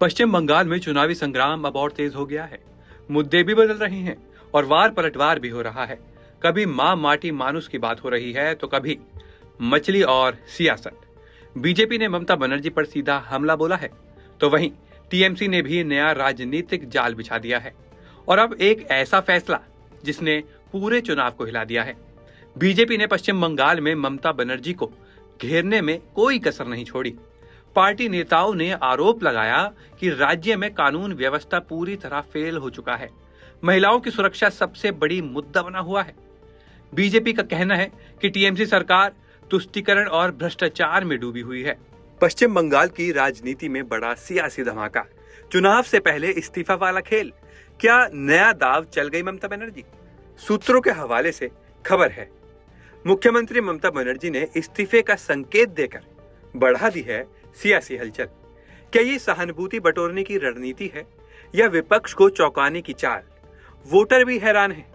पश्चिम बंगाल में चुनावी संग्राम अब और तेज हो गया है। मुद्दे भी बदल रहे हैं और वार पलटवार भी हो रहा है। कभी माँ माटी मानुस की बात हो रही है तो कभी मछली और सियासत। बीजेपी ने ममता बनर्जी पर सीधा हमला बोला है तो वहीं टीएमसी ने भी नया राजनीतिक जाल बिछा दिया है और अब एक ऐसा फैसला जिसने पूरे चुनाव को हिला दिया है। बीजेपी ने पश्चिम बंगाल में ममता बनर्जी को घेरने में कोई कसर नहीं छोड़ी। पार्टी नेताओं ने आरोप लगाया कि राज्य में कानून व्यवस्था पूरी तरह फेल हो चुका है। महिलाओं की सुरक्षा सबसे बड़ी मुद्दा बना हुआ है। बीजेपी का कहना है कि टीएमसी सरकार तुष्टीकरण और भ्रष्टाचार में डूबी हुई है। पश्चिम बंगाल की राजनीति में बड़ा सियासी धमाका, चुनाव से पहले इस्तीफा वाला खेल, क्या नया दाव चल गई ममता बनर्जी? सूत्रों के हवाले से खबर है, मुख्यमंत्री ममता बनर्जी ने इस्तीफे का संकेत देकर बढ़ा दी है सियासी हलचल। क्या ये सहानुभूति बटोरने की रणनीति है या विपक्ष को चौंकाने की चाल? वोटर भी हैरान हैं।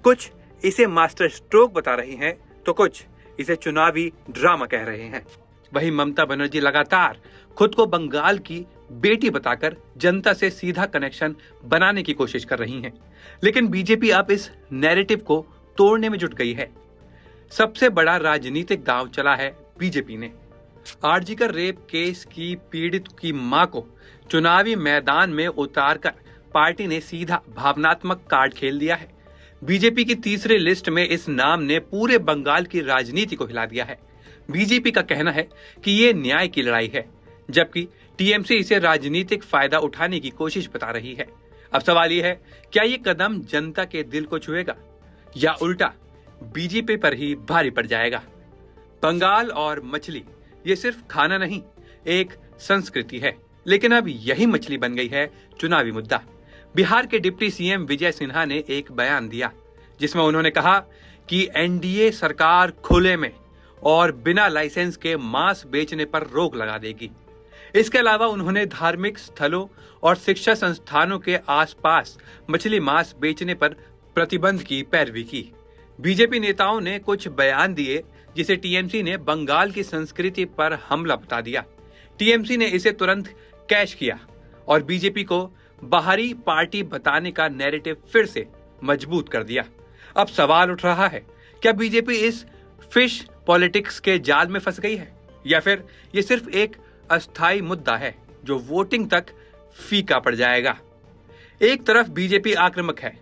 कुछ इसे मास्टर स्ट्रोक बता रहे हैं तो कुछ इसे चुनावी ड्रामा कह रहे हैं। वहीं ममता बनर्जी लगातार खुद को बंगाल की बेटी बताकर जनता से सीधा कनेक्शन बनाने की कोशिश कर रही हैं। लेकिन बीजेपी अब इस नैरेटिव को तोड़ने में जुट गई है। सबसे बड़ा राजनीतिक दांव चला है बीजेपी ने। आरजीकर रेप केस की पीड़ित की मां को चुनावी मैदान में उतारकर पार्टी ने सीधा भावनात्मक कार्ड खेल दिया है। बीजेपी की तीसरी लिस्ट में इस नाम ने पूरे बंगाल की राजनीति को हिला दिया है। बीजेपी का कहना है कि ये न्याय की लड़ाई है, जबकि टीएमसी इसे राजनीतिक फायदा उठाने की कोशिश बता रही है। अब सवाल ये है, क्या ये कदम जनता के दिल को छुएगा या उल्टा बीजेपी पर ही भारी पड़ जाएगा? बंगाल और मछली ये सिर्फ खाना नहीं, एक संस्कृति है। लेकिन अब यही मछली बन गई है चुनावी मुद्दा। बिहार के डिप्टी सीएम विजय सिन्हा ने एक बयान दिया जिसमें उन्होंने कहा कि एनडीए सरकार खुले में और बिना लाइसेंस के मांस बेचने पर रोक लगा देगी। इसके अलावा उन्होंने धार्मिक स्थलों और शिक्षा संस्थानों के आसपास मछली मांस बेचने पर प्रतिबंध की पैरवी की। बीजेपी नेताओं ने कुछ बयान दिए जिसे टीएमसी ने बंगाल की संस्कृति पर हमला बता दिया। टीएमसी ने इसे तुरंत कैश किया और बीजेपी को बाहरी पार्टी बताने का नैरेटिव फिर से मजबूत कर दिया। अब सवाल उठ रहा है, क्या बीजेपी इस फिश पॉलिटिक्स के जाल में फंस गई है या फिर ये सिर्फ एक अस्थायी मुद्दा है जो वोटिंग तक फीका पड़ जाएगा? एक तरफ बीजेपी आक्रामक है,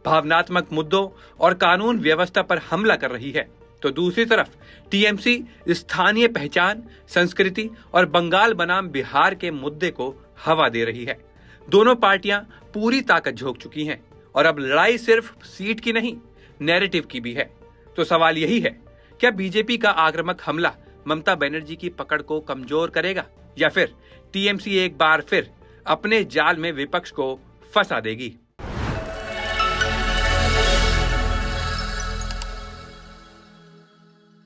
भावनात्मक मुद्दों और कानून व्यवस्था पर हमला कर रही है, तो दूसरी तरफ टीएमसी स्थानीय पहचान, संस्कृति और बंगाल बनाम बिहार के मुद्दे को हवा दे रही है। दोनों पार्टियां पूरी ताकत झोंक चुकी हैं और अब लड़ाई सिर्फ सीट की नहीं, नैरेटिव की भी है। तो सवाल यही है, क्या बीजेपी का आक्रामक हमला ममता बनर्जी की पकड़ को कमजोर करेगा या फिर टीएमसी एक बार फिर अपने जाल में विपक्ष को फंसा देगी?